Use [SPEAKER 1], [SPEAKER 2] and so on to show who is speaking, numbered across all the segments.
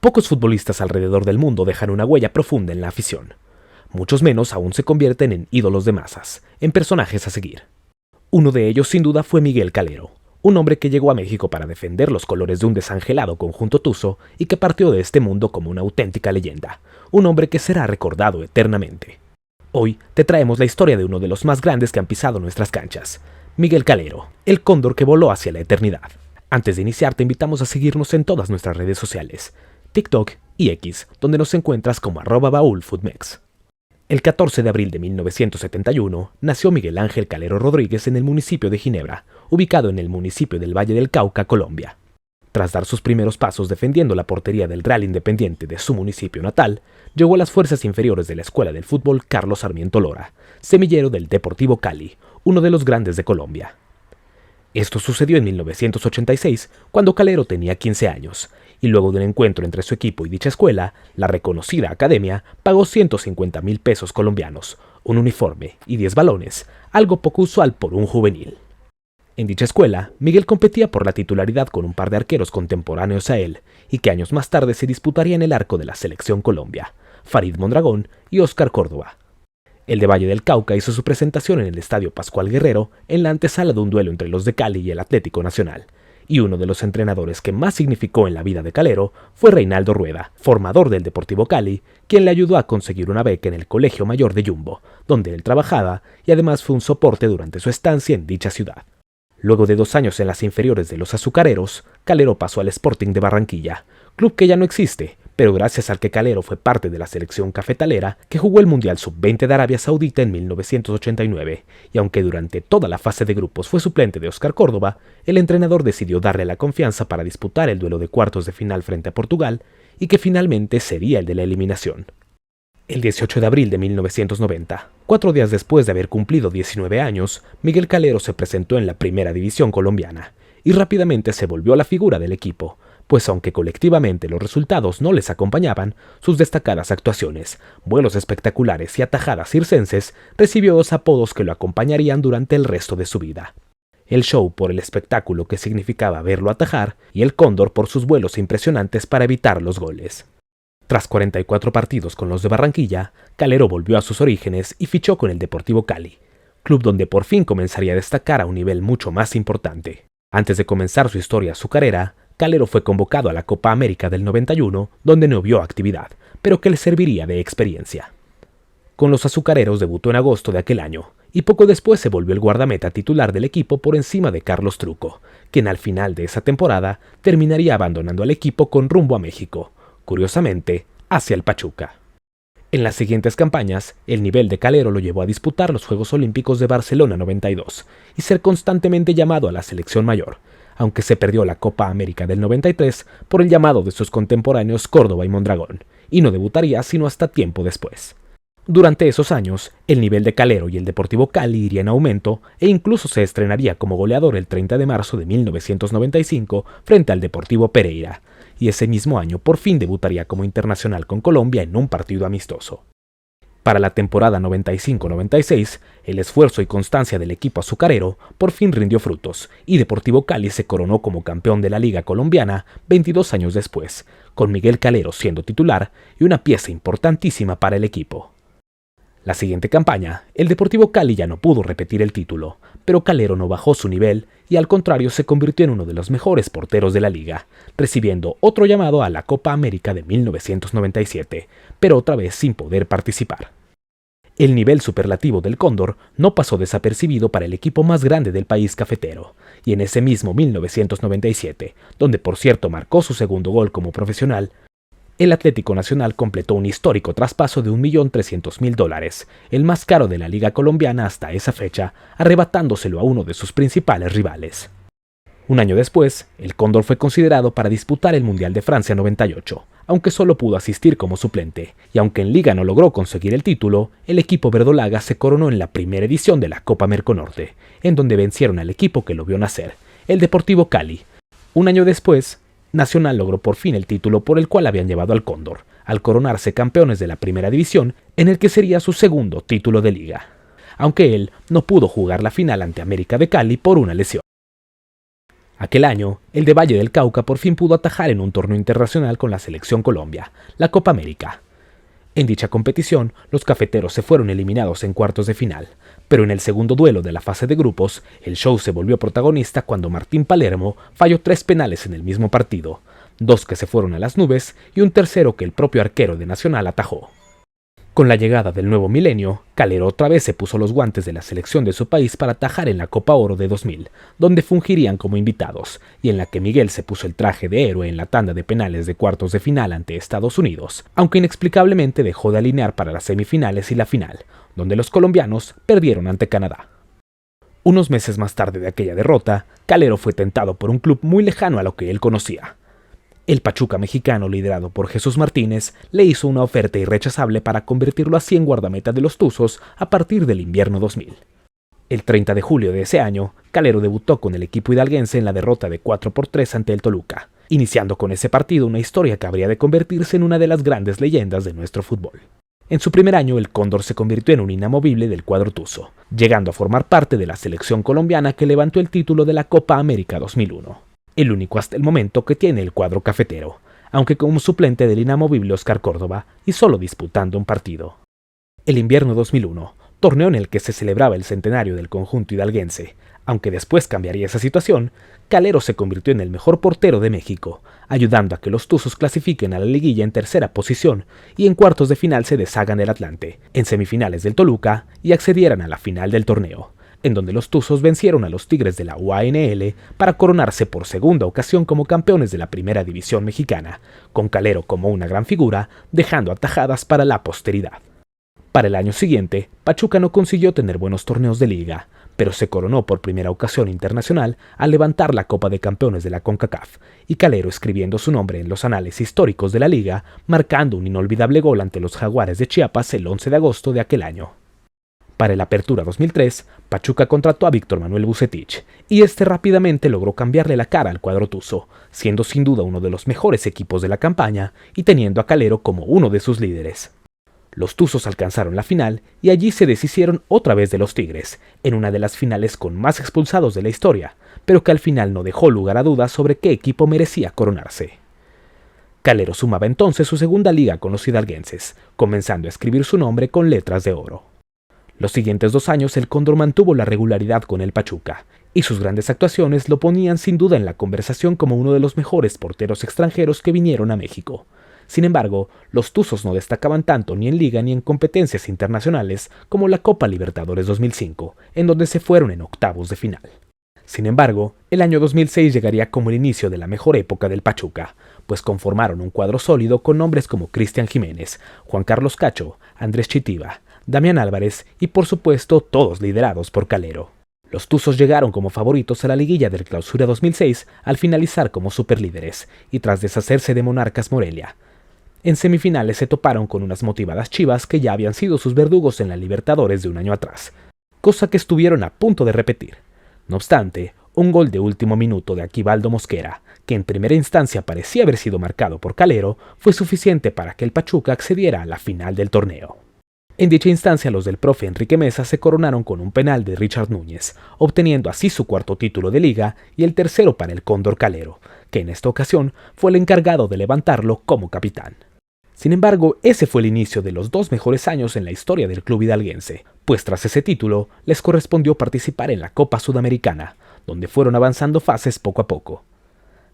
[SPEAKER 1] Pocos futbolistas alrededor del mundo dejan una huella profunda en la afición. Muchos menos aún se convierten en ídolos de masas, en personajes a seguir. Uno de ellos sin duda fue Miguel Calero, un hombre que llegó a México para defender los colores de un desangelado conjunto tuzo y que partió de este mundo como una auténtica leyenda, un hombre que será recordado eternamente. Hoy te traemos la historia de uno de los más grandes que han pisado nuestras canchas, Miguel Calero, el cóndor que voló hacia la eternidad. Antes de iniciar te invitamos a seguirnos en todas nuestras redes sociales, TikTok y X, donde nos encuentras como @baulfootmex. El 14 de abril de 1971 nació Miguel Ángel Calero Rodríguez en el municipio de Ginebra, ubicado en el municipio del Valle del Cauca, Colombia. Tras dar sus primeros pasos defendiendo la portería del Real Independiente de su municipio natal, llegó a las fuerzas inferiores de la Escuela del Fútbol Carlos Sarmiento Lora, semillero del Deportivo Cali, uno de los grandes de Colombia. Esto sucedió en 1986, cuando Calero tenía 15 años, y luego de un encuentro entre su equipo y dicha escuela, la reconocida academia pagó 150,000 pesos colombianos, un uniforme y 10 balones, algo poco usual por un juvenil. En dicha escuela, Miguel competía por la titularidad con un par de arqueros contemporáneos a él, y que años más tarde se disputarían el arco de la Selección Colombia, Farid Mondragón y Óscar Córdoba. El de Valle del Cauca hizo su presentación en el Estadio Pascual Guerrero en la antesala de un duelo entre los de Cali y el Atlético Nacional, y uno de los entrenadores que más significó en la vida de Calero fue Reinaldo Rueda, formador del Deportivo Cali, quien le ayudó a conseguir una beca en el Colegio Mayor de Jumbo, donde él trabajaba, y además fue un soporte durante su estancia en dicha ciudad. Luego de 2 años en las inferiores de los azucareros, Calero pasó al Sporting de Barranquilla, club que ya no existe, pero gracias al que Calero fue parte de la selección cafetalera que jugó el Mundial Sub-20 de Arabia Saudita en 1989, y aunque durante toda la fase de grupos fue suplente de Óscar Córdoba, el entrenador decidió darle la confianza para disputar el duelo de cuartos de final frente a Portugal, y que finalmente sería el de la eliminación. El 18 de abril de 1990, 4 días después de haber cumplido 19 años, Miguel Calero se presentó en la primera división colombiana, y rápidamente se volvió la figura del equipo, pues aunque colectivamente los resultados no les acompañaban, sus destacadas actuaciones, vuelos espectaculares y atajadas circenses recibió 2 apodos que lo acompañarían durante el resto de su vida. El show por el espectáculo que significaba verlo atajar y el cóndor por sus vuelos impresionantes para evitar los goles. Tras 44 partidos con los de Barranquilla, Calero volvió a sus orígenes y fichó con el Deportivo Cali, club donde por fin comenzaría a destacar a un nivel mucho más importante. Antes de comenzar su historia azucarera, Calero fue convocado a la Copa América del 91, donde no vio actividad, pero que le serviría de experiencia. Con los azucareros debutó en agosto de aquel año, y poco después se volvió el guardameta titular del equipo por encima de Carlos Truco, quien al final de esa temporada terminaría abandonando al equipo con rumbo a México, curiosamente, hacia el Pachuca. En las siguientes campañas, el nivel de Calero lo llevó a disputar los Juegos Olímpicos de Barcelona 92 y ser constantemente llamado a la selección mayor, aunque se perdió la Copa América del 93 por el llamado de sus contemporáneos Córdoba y Mondragón, y no debutaría sino hasta tiempo después. Durante esos años, el nivel de Calero y el Deportivo Cali iría en aumento e incluso se estrenaría como goleador el 30 de marzo de 1995 frente al Deportivo Pereira, y ese mismo año por fin debutaría como internacional con Colombia en un partido amistoso. Para la temporada 95-96, el esfuerzo y constancia del equipo azucarero por fin rindió frutos, y Deportivo Cali se coronó como campeón de la Liga Colombiana 22 años después, con Miguel Calero siendo titular y una pieza importantísima para el equipo. La siguiente campaña, el Deportivo Cali ya no pudo repetir el título, pero Calero no bajó su nivel y al contrario se convirtió en uno de los mejores porteros de la liga, recibiendo otro llamado a la Copa América de 1997, pero otra vez sin poder participar. El nivel superlativo del Cóndor no pasó desapercibido para el equipo más grande del país cafetero, y en ese mismo 1997, donde por cierto marcó su segundo gol como profesional, el Atlético Nacional completó un histórico traspaso de $1.300.000, el más caro de la Liga Colombiana hasta esa fecha, arrebatándoselo a uno de sus principales rivales. Un año después, el Cóndor fue considerado para disputar el Mundial de Francia 98, aunque solo pudo asistir como suplente, y aunque en Liga no logró conseguir el título, el equipo verdolaga se coronó en la primera edición de la Copa Merconorte, en donde vencieron al equipo que lo vio nacer, el Deportivo Cali. Un año después, Nacional logró por fin el título por el cual habían llevado al Cóndor, al coronarse campeones de la primera división, en el que sería su segundo título de liga, aunque él no pudo jugar la final ante América de Cali por una lesión. Aquel año, el de Valle del Cauca por fin pudo atajar en un torneo internacional con la Selección Colombia, la Copa América. En dicha competición, los cafeteros se fueron eliminados en cuartos de final, pero en el segundo duelo de la fase de grupos, el show se volvió protagonista cuando Martín Palermo falló 3 penales en el mismo partido, 2 que se fueron a las nubes y un tercero que el propio arquero de Nacional atajó. Con la llegada del nuevo milenio, Calero otra vez se puso los guantes de la selección de su país para atajar en la Copa Oro de 2000, donde fungirían como invitados, y en la que Miguel se puso el traje de héroe en la tanda de penales de cuartos de final ante Estados Unidos, aunque inexplicablemente dejó de alinear para las semifinales y la final, donde los colombianos perdieron ante Canadá. Unos meses más tarde de aquella derrota, Calero fue tentado por un club muy lejano a lo que él conocía. El Pachuca mexicano, liderado por Jesús Martínez, le hizo una oferta irrechazable para convertirlo así en guardameta de los Tuzos a partir del invierno 2000. El 30 de julio de ese año, Calero debutó con el equipo hidalguense en la derrota de 4-3 ante el Toluca, iniciando con ese partido una historia que habría de convertirse en una de las grandes leyendas de nuestro fútbol. En su primer año, el Cóndor se convirtió en un inamovible del cuadro tuzo, llegando a formar parte de la selección colombiana que levantó el título de la Copa América 2001. El único hasta el momento que tiene el cuadro cafetero, aunque como suplente del inamovible Oscar Córdoba y solo disputando un partido. El invierno 2001, torneo en el que se celebraba el centenario del conjunto hidalguense, aunque después cambiaría esa situación, Calero se convirtió en el mejor portero de México, ayudando a que los Tuzos clasifiquen a la liguilla en tercera posición y en cuartos de final se deshagan del Atlante, en semifinales del Toluca y accedieran a la final del torneo, en donde los Tuzos vencieron a los Tigres de la UANL para coronarse por segunda ocasión como campeones de la Primera División Mexicana, con Calero como una gran figura, dejando atajadas para la posteridad. Para el año siguiente, Pachuca no consiguió tener buenos torneos de liga, pero se coronó por primera ocasión internacional al levantar la Copa de Campeones de la CONCACAF, y Calero escribiendo su nombre en los anales históricos de la liga, marcando un inolvidable gol ante los Jaguares de Chiapas el 11 de agosto de aquel año. Para el Apertura 2003, Pachuca contrató a Víctor Manuel Vucetich, y este rápidamente logró cambiarle la cara al cuadro tuzo, siendo sin duda uno de los mejores equipos de la campaña y teniendo a Calero como uno de sus líderes. Los Tuzos alcanzaron la final y allí se deshicieron otra vez de los Tigres, en una de las finales con más expulsados de la historia, pero que al final no dejó lugar a dudas sobre qué equipo merecía coronarse. Calero sumaba entonces su segunda liga con los hidalguenses, comenzando a escribir su nombre con letras de oro. Los siguientes 2 años el Cóndor mantuvo la regularidad con el Pachuca, y sus grandes actuaciones lo ponían sin duda en la conversación como uno de los mejores porteros extranjeros que vinieron a México. Sin embargo, los Tuzos no destacaban tanto ni en liga ni en competencias internacionales como la Copa Libertadores 2005, en donde se fueron en octavos de final. Sin embargo, el año 2006 llegaría como el inicio de la mejor época del Pachuca, pues conformaron un cuadro sólido con nombres como Cristian Jiménez, Juan Carlos Cacho, Andrés Chitiba, Damián Álvarez y por supuesto todos liderados por Calero. Los Tuzos llegaron como favoritos a la liguilla del Clausura 2006 al finalizar como superlíderes y tras deshacerse de Monarcas Morelia. En semifinales se toparon con unas motivadas Chivas que ya habían sido sus verdugos en la Libertadores de un año atrás, cosa que estuvieron a punto de repetir. No obstante, un gol de último minuto de Aquivaldo Mosquera, que en primera instancia parecía haber sido marcado por Calero, fue suficiente para que el Pachuca accediera a la final del torneo. En dicha instancia los del profe Enrique Mesa se coronaron con un penal de Richard Núñez, obteniendo así su 4º título de liga y el tercero para el Cóndor Calero, que en esta ocasión fue el encargado de levantarlo como capitán. Sin embargo, ese fue el inicio de los 2 mejores años en la historia del club hidalguense, pues tras ese título les correspondió participar en la Copa Sudamericana, donde fueron avanzando fases poco a poco.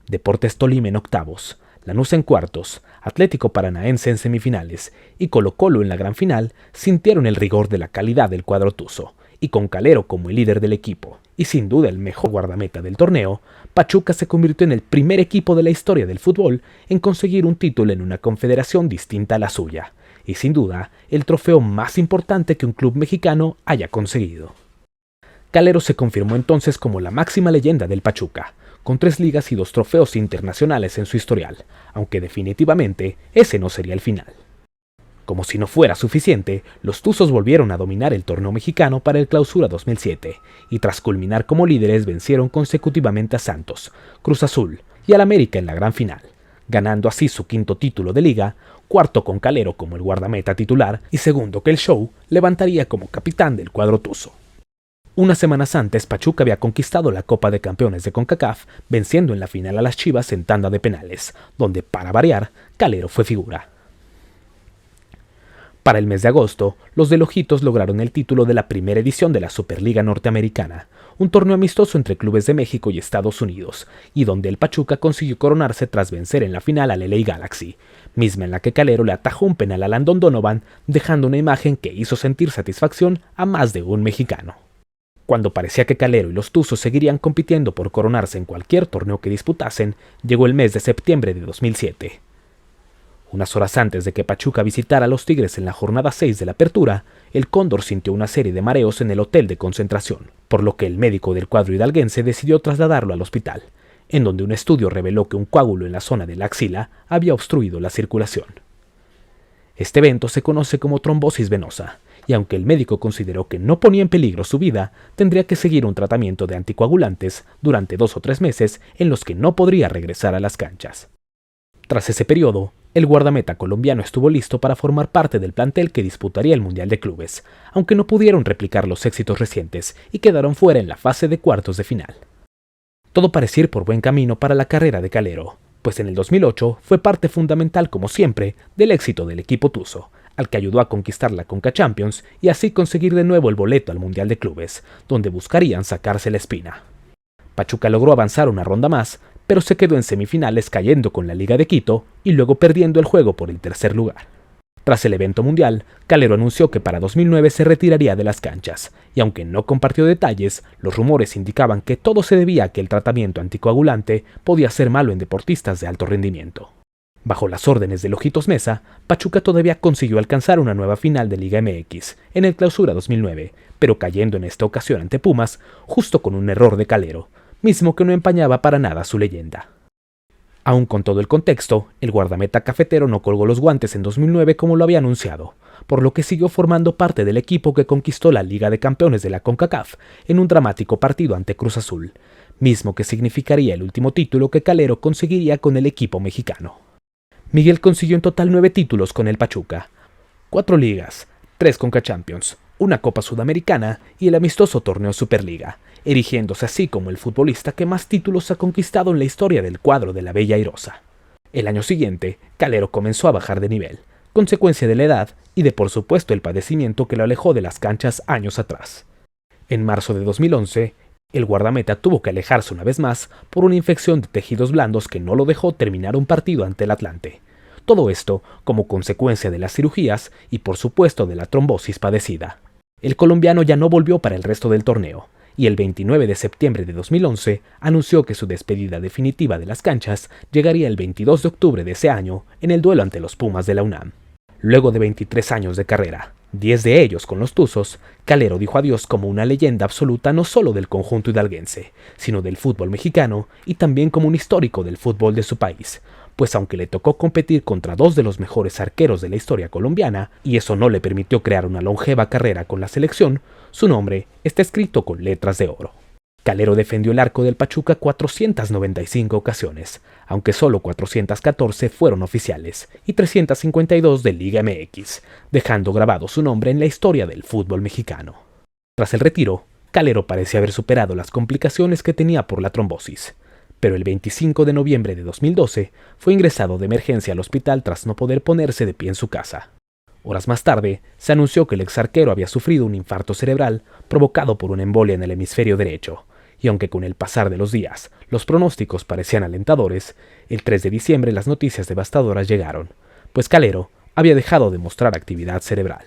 [SPEAKER 1] Deportes Tolima en octavos, Lanús en cuartos, Atlético Paranaense en semifinales y Colo-Colo en la gran final sintieron el rigor de la calidad del cuadro tuzo, y con Calero como el líder del equipo, y sin duda el mejor guardameta del torneo, Pachuca se convirtió en el primer equipo de la historia del fútbol en conseguir un título en una confederación distinta a la suya, y sin duda el trofeo más importante que un club mexicano haya conseguido. Calero se confirmó entonces como la máxima leyenda del Pachuca, con 3 ligas y 2 trofeos internacionales en su historial, aunque definitivamente ese no sería el final. Como si no fuera suficiente, los Tuzos volvieron a dominar el torneo mexicano para el Clausura 2007, y tras culminar como líderes vencieron consecutivamente a Santos, Cruz Azul y al América en la gran final, ganando así su 5º título de liga, 4º con Calero como el guardameta titular y 2º que el Show levantaría como capitán del cuadro tuzo. Unas semanas antes, Pachuca había conquistado la Copa de Campeones de CONCACAF, venciendo en la final a las Chivas en tanda de penales, donde, para variar, Calero fue figura. Para el mes de agosto, los de Ojitos lograron el título de la primera edición de la Superliga Norteamericana, un torneo amistoso entre clubes de México y Estados Unidos, y donde el Pachuca consiguió coronarse tras vencer en la final al LA Galaxy, misma en la que Calero le atajó un penal a Landon Donovan, dejando una imagen que hizo sentir satisfacción a más de un mexicano. Cuando parecía que Calero y los Tuzos seguirían compitiendo por coronarse en cualquier torneo que disputasen, llegó el mes de septiembre de 2007. Unas horas antes de que Pachuca visitara a los Tigres en la jornada 6 de la apertura, el Cóndor sintió una serie de mareos en el hotel de concentración, por lo que el médico del cuadro hidalguense decidió trasladarlo al hospital, en donde un estudio reveló que un coágulo en la zona de la axila había obstruido la circulación. Este evento se conoce como trombosis venosa, y aunque el médico consideró que no ponía en peligro su vida, tendría que seguir un tratamiento de anticoagulantes durante 2 o 3 meses en los que no podría regresar a las canchas. Tras ese periodo, el guardameta colombiano estuvo listo para formar parte del plantel que disputaría el Mundial de Clubes, aunque no pudieron replicar los éxitos recientes y quedaron fuera en la fase de cuartos de final. Todo parecía ir por buen camino para la carrera de Calero, pues en el 2008 fue parte fundamental, como siempre, del éxito del equipo tuzo, al que ayudó a conquistar la Conca Champions y así conseguir de nuevo el boleto al Mundial de Clubes, donde buscarían sacarse la espina. Pachuca logró avanzar una ronda más, pero se quedó en semifinales cayendo con la Liga de Quito y luego perdiendo el juego por el tercer lugar. Tras el evento mundial, Calero anunció que para 2009 se retiraría de las canchas, y aunque no compartió detalles, los rumores indicaban que todo se debía a que el tratamiento anticoagulante podía ser malo en deportistas de alto rendimiento. Bajo las órdenes de Ojitos Mesa, Pachuca todavía consiguió alcanzar una nueva final de Liga MX en el Clausura 2009, pero cayendo en esta ocasión ante Pumas, justo con un error de Calero, mismo que no empañaba para nada su leyenda. Aún con todo el contexto, el guardameta cafetero no colgó los guantes en 2009 como lo había anunciado, por lo que siguió formando parte del equipo que conquistó la Liga de Campeones de la CONCACAF en un dramático partido ante Cruz Azul, mismo que significaría el último título que Calero conseguiría con el equipo mexicano. Miguel consiguió en total 9 títulos con el Pachuca, 4 ligas, 3 Conca Champions, una Copa Sudamericana y el amistoso torneo Superliga, erigiéndose así como el futbolista que más títulos ha conquistado en la historia del cuadro de la Bella Airosa. El año siguiente, Calero comenzó a bajar de nivel, consecuencia de la edad y de por supuesto el padecimiento que lo alejó de las canchas años atrás. En marzo de 2011, el guardameta tuvo que alejarse una vez más por una infección de tejidos blandos que no lo dejó terminar un partido ante el Atlante. Todo esto como consecuencia de las cirugías y por supuesto de la trombosis padecida. El colombiano ya no volvió para el resto del torneo, y el 29 de septiembre de 2011 anunció que su despedida definitiva de las canchas llegaría el 22 de octubre de ese año en el duelo ante los Pumas de la UNAM. Luego de 23 años de carrera, 10 de ellos con los Tuzos, Calero dijo adiós como una leyenda absoluta no solo del conjunto hidalguense, sino del fútbol mexicano y también como un histórico del fútbol de su país, pues aunque le tocó competir contra 2 de los mejores arqueros de la historia colombiana, y eso no le permitió crear una longeva carrera con la selección, su nombre está escrito con letras de oro. Calero defendió el arco del Pachuca 495 ocasiones, aunque solo 414 fueron oficiales y 352 de Liga MX, dejando grabado su nombre en la historia del fútbol mexicano. Tras el retiro, Calero parecía haber superado las complicaciones que tenía por la trombosis, pero el 25 de noviembre de 2012 fue ingresado de emergencia al hospital tras no poder ponerse de pie en su casa. Horas más tarde, se anunció que el exarquero había sufrido un infarto cerebral provocado por una embolia en el hemisferio derecho, y aunque con el pasar de los días los pronósticos parecían alentadores, el 3 de diciembre las noticias devastadoras llegaron, pues Calero había dejado de mostrar actividad cerebral.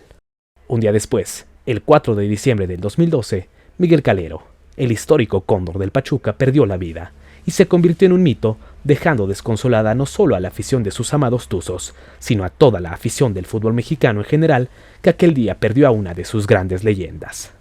[SPEAKER 1] Un día después, el 4 de diciembre del 2012, Miguel Calero, el histórico cóndor del Pachuca, perdió la vida y se convirtió en un mito, dejando desconsolada no solo a la afición de sus amados tuzos, sino a toda la afición del fútbol mexicano en general, que aquel día perdió a una de sus grandes leyendas.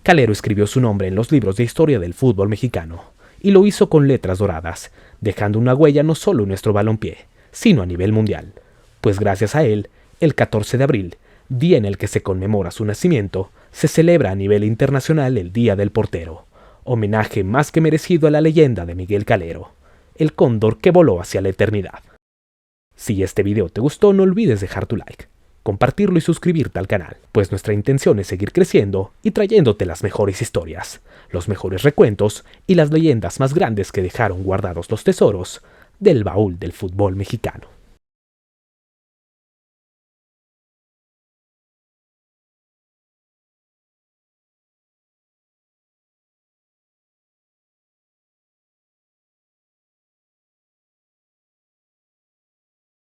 [SPEAKER 1] Calero escribió su nombre en los libros de historia del fútbol mexicano, y lo hizo con letras doradas, dejando una huella no solo en nuestro balompié, sino a nivel mundial, pues gracias a él, el 14 de abril, día en el que se conmemora su nacimiento, se celebra a nivel internacional el Día del Portero, homenaje más que merecido a la leyenda de Miguel Calero, el cóndor que voló hacia la eternidad. Si este video te gustó, no olvides dejar tu like. compartirlo y suscribirte al canal, pues nuestra intención es seguir creciendo y trayéndote las mejores historias, los mejores recuentos y las leyendas más grandes que dejaron guardados los tesoros del baúl del fútbol mexicano.